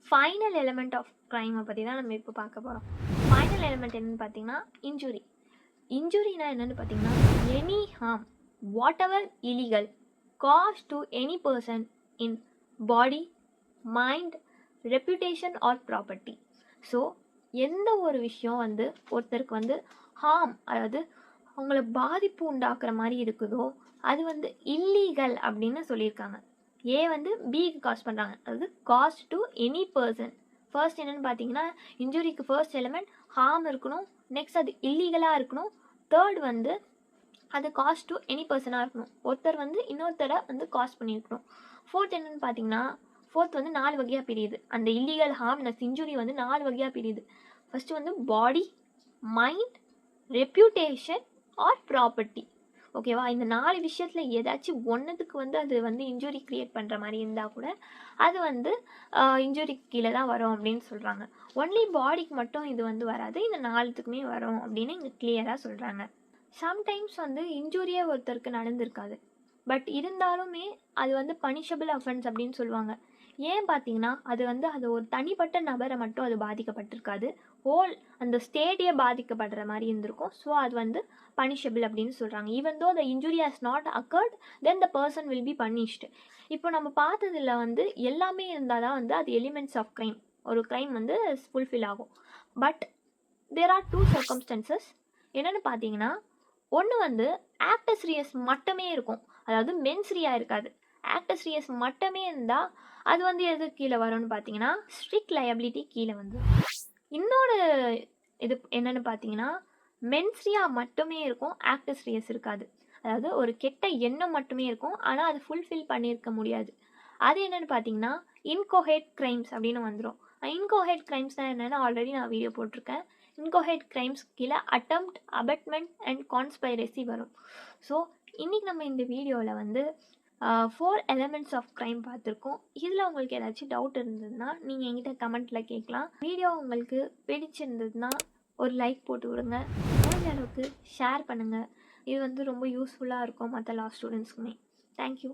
Final element of க்ரைமை பற்றி தான் நம்ம இப்போ பார்க்க போகிறோம். ஃபைனல் எலிமெண்ட் என்னென்னு பார்த்தீங்கன்னா இன்ஜுரி. இன்ஜுரினா என்னென்னு பார்த்தீங்கன்னா any harm whatever illegal cause to any person in body, mind, reputation or property. So எந்த ஒரு விஷயம் வந்து ஒருத்தருக்கு வந்து ஹார்ம், அதாவது அவங்கள பாதிப்பு உண்டாக்குற மாதிரி இருக்குதோ அது வந்து இல்லீகல் அப்படின்னு சொல்லியிருக்காங்க. ஏ வந்து பிக்கு காஸ் பண்ணுறாங்க, அதாவது cause to any person. First என்னென்னு பார்த்தீங்கன்னா இன்ஜுரிக்கு ஃபர்ஸ்ட் எலிமெண்ட் ஹார்ம் இருக்கணும், நெக்ஸ்ட் அது இல்லீகலாக இருக்கணும், தேர்ட் வந்து அது காஸ் டு எனி பர்சனாக இருக்கணும், ஒருத்தர் வந்து இன்னொருத்தரை வந்து காஸ் பண்ணியிருக்கணும். ஃபோர்த் என்னென்னு பார்த்தீங்கன்னா ஃபோர்த் வந்து 4 வகையாக பிரியுது. அந்த இல்லீகல் ஹார்ம்னஸ் இன்ஜுரி வந்து 4 வகையாக பிரியுது. ஃபஸ்ட்டு வந்து பாடி, மைண்ட், ரெப்யூட்டேஷன் ஆர் ப்ராப்பர்ட்டி. ஓகேவா? இந்த 4 விஷயத்தில் ஏதாச்சும் ஒன்றுத்துக்கு வந்து அது வந்து இன்ஜுரி க்ரியேட் பண்ணுற மாதிரி இருந்தால் கூட அது வந்து இன்ஜுரிக்கு கீழே தான் வரும் அப்படின்னு சொல்கிறாங்க. ஒன்லி பாடிக்கு மட்டும் இது வந்து வராது, இந்த 4த்துக்குமே வரும் அப்படின்னு இங்கே கிளியராக சொல்கிறாங்க. சம்டைம்ஸ் வந்து இன்ஜுரியே ஒருத்தருக்கு நடந்திருக்காது, பட் இருந்தாலுமே அது வந்து பனிஷபிள் அஃபென்ஸ் அப்படின்னு சொல்லுவாங்க. ஏன் பார்த்தீங்கன்னா அது வந்து அது ஒரு தனிப்பட்ட நபரை மட்டும் அது பாதிக்கப்பட்டிருக்காது, ஹோல் அந்த ஸ்டேட்டே பாதிக்கப்படுற மாதிரி இருந்திருக்கும். ஸோ அது வந்து பனிஷபிள் அப்படின்னு சொல்கிறாங்க. Even though the injury has not occurred then the person will be punished. இப்போ நம்ம பார்த்ததில் வந்து எல்லாமே இருந்தால் தான் வந்து அது எலிமெண்ட்ஸ் ஆஃப் க்ரைம், ஒரு க்ரைம் வந்து ஃபுல்ஃபில் ஆகும். But there are 2 circumstances. என்னென்னு பார்த்தீங்கன்னா ஒன்று வந்து ஆக்டஸ் ரியஸ் மட்டுமே இருக்கும், அதாவது மென்ஸ் ரியா இருக்காது. ஆக்டஸ் ரியஸ் மட்டுமே இருந்தால் அது வந்து எது கீழே வரும்னு பார்த்தீங்கன்னா ஸ்ட்ரிக்ட் லயபிலிட்டி கீழே வந்து. இன்னொரு இது என்னென்னு பார்த்தீங்கன்னா மென்ஸ் ரியா மட்டுமே இருக்கும், ஆக்டஸ் ரியஸ் இருக்காது. அதாவது ஒரு கெட்ட எண்ணம் மட்டுமே இருக்கும், ஆனால் அது ஃபுல்ஃபில் பண்ணியிருக்க முடியாது. அது என்னென்னு பார்த்தீங்கன்னா இன்கோஹேட் க்ரைம்ஸ் அப்படின்னு வந்துடும். இன்கோஹேட் க்ரைம்ஸ்னால் என்னென்னு ஆல்ரெடி நான் வீடியோ போட்டிருக்கேன். இன்கோஹேட் க்ரைம்ஸ் கீழே அட்டெம்ப்ட், அபட்மெண்ட் அண்ட் கான்ஸ்பைரசி வரும். ஸோ இன்றைக்கி நம்ம இந்த வீடியோவில் வந்து 4 எலிமெண்ட்ஸ் ஆஃப் க்ரைம் பார்த்துருக்கோம். இதில் உங்களுக்கு ஏதாச்சும் டவுட் இருந்ததுன்னா நீங்கள் என்கிட்ட கமெண்ட்டில் கேட்கலாம். வீடியோ உங்களுக்கு பிடிச்சிருந்ததுன்னா ஒரு லைக் போட்டு விடுங்க, முடிஞ்ச அளவுக்கு ஷேர் பண்ணுங்கள். இது வந்து ரொம்ப யூஸ்ஃபுல்லாக இருக்கும் மற்ற லா ஸ்டூடெண்ட்ஸ்க்குமே. தேங்க்யூ.